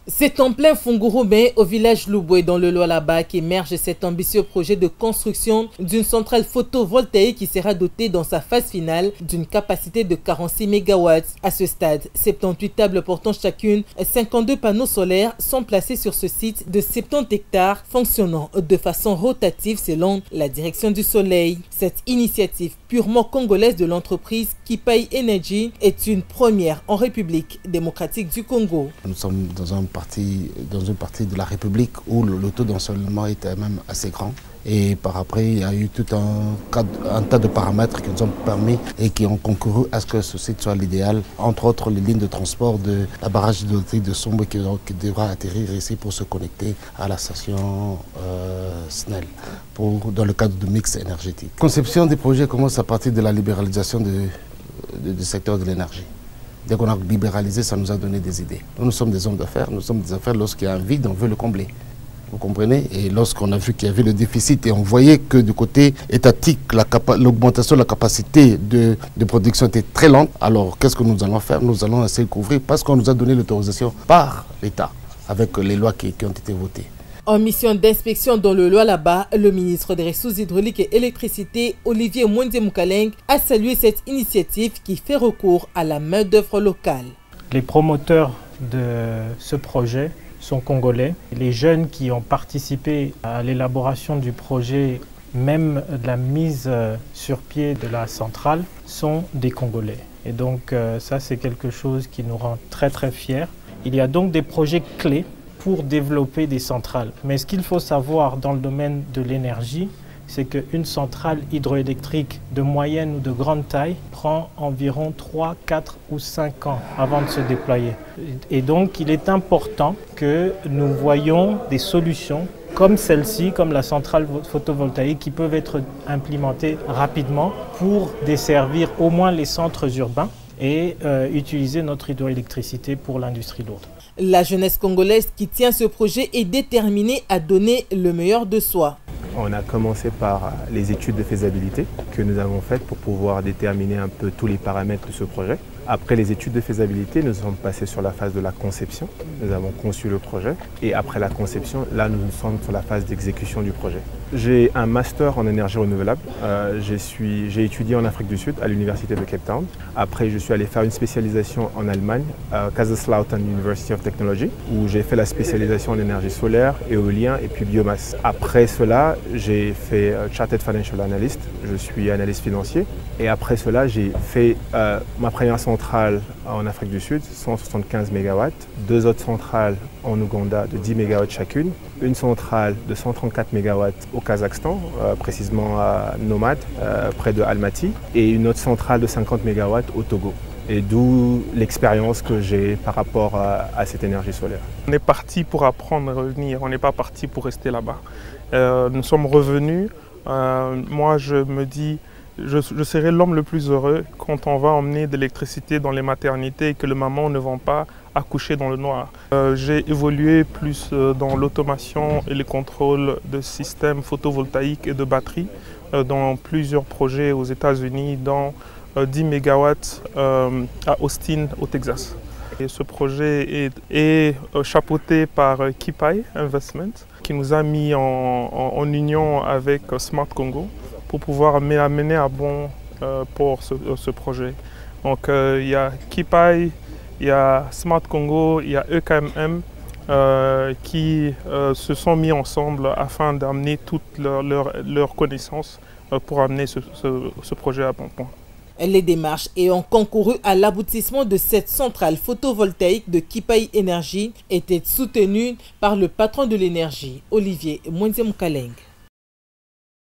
C'est en plein Fungurube, au village Louboué, dans le Lualaba, qu'émerge cet ambitieux projet de construction d'une centrale photovoltaïque qui sera dotée dans sa phase finale d'une capacité de 46 MW. À ce stade, 78 tables portant chacune 52 panneaux solaires sont placés sur ce site de 70 hectares, fonctionnant de façon rotative selon la direction du soleil. Cette initiative purement congolaise de l'entreprise Kipai Energy est une première en République démocratique du Congo. Nous sommes dans une partie de la République où le taux d'ensoleillement était même assez grand. Et par après, il y a eu tout un tas de paramètres qui nous ont permis et qui ont concouru à ce que ce site soit l'idéal. Entre autres, les lignes de transport de la barrage hydroélectrique de Sombre qui devra atterrir ici pour se connecter à la station SNEL dans le cadre de mix énergétique. La conception des projets commence à partir de la libéralisation du secteur de l'énergie. Dès qu'on a libéralisé, ça nous a donné des idées. Nous sommes des hommes d'affaires. Nous sommes des affaires lorsqu'il y a un vide, on veut le combler. Vous comprenez? Et lorsqu'on a vu qu'il y avait le déficit et on voyait que du côté étatique, l'augmentation de la capacité de production était très lente, alors qu'est-ce que nous allons faire? Nous allons essayer de couvrir parce qu'on nous a donné l'autorisation par l'État avec les lois qui ont été votées. En mission d'inspection dans le Lualaba, le ministre des Ressources hydrauliques et électricité, Olivier Moukaleng, a salué cette initiative qui fait recours à la main-d'œuvre locale. Les promoteurs de ce projet sont congolais. Les jeunes qui ont participé à l'élaboration du projet, même de la mise sur pied de la centrale, sont des Congolais. Et donc ça, c'est quelque chose qui nous rend très très fiers. Il y a donc des projets clés pour développer des centrales. Mais ce qu'il faut savoir dans le domaine de l'énergie, c'est qu'une centrale hydroélectrique de moyenne ou de grande taille prend environ 3, 4 ou 5 ans avant de se déployer. Et donc, il est important que nous voyions des solutions comme celle-ci, comme la centrale photovoltaïque, qui peuvent être implémentées rapidement pour desservir au moins les centres urbains et utiliser notre hydroélectricité pour l'industrie lourde. La jeunesse congolaise qui tient ce projet est déterminée à donner le meilleur de soi. On a commencé par les études de faisabilité que nous avons faites pour pouvoir déterminer un peu tous les paramètres de ce projet. Après les études de faisabilité, nous sommes passés sur la phase de la conception. Nous avons conçu le projet et après la conception, là nous sommes sur la phase d'exécution du projet. J'ai un master en énergie renouvelable. J'ai étudié en Afrique du Sud à l'université de Cape Town. Après, je suis allé faire une spécialisation en Allemagne, à Kaiserslautern University of Technology, où j'ai fait la spécialisation en énergie solaire, éolien et puis biomasse. Après cela, j'ai fait Chartered Financial Analyst. Je suis analyste financier. Et après cela, j'ai fait ma première centrale en Afrique du Sud, 175 MW, 2 autres centrales en Ouganda de 10 MW chacune, une centrale de 134 MW au Kazakhstan, précisément à Nomad, près de Almaty, et une autre centrale de 50 MW au Togo. Et d'où l'expérience que j'ai par rapport à cette énergie solaire. On est parti pour apprendre à revenir, on n'est pas parti pour rester là-bas. Nous sommes revenus, moi je me dis, je serai l'homme le plus heureux quand on va emmener de l'électricité dans les maternités et que les mamans ne vont pas accoucher dans le noir. J'ai évolué plus dans l'automation et le contrôle de systèmes photovoltaïques et de batteries dans plusieurs projets aux États-Unis, dans 10 MW à Austin, au Texas. Et ce projet est chapeauté par Kipai Investment, qui nous a mis en union avec Smart Congo pour pouvoir amener à bon port ce projet. Donc il y a Kipai, il y a Smart Congo, il y a EKMM qui se sont mis ensemble afin d'amener toutes leurs connaissances pour amener ce projet à bon point. Les démarches ayant concouru à l'aboutissement de cette centrale photovoltaïque de Kipai Energy étaient soutenues par le patron de l'énergie, Olivier Moukaleng.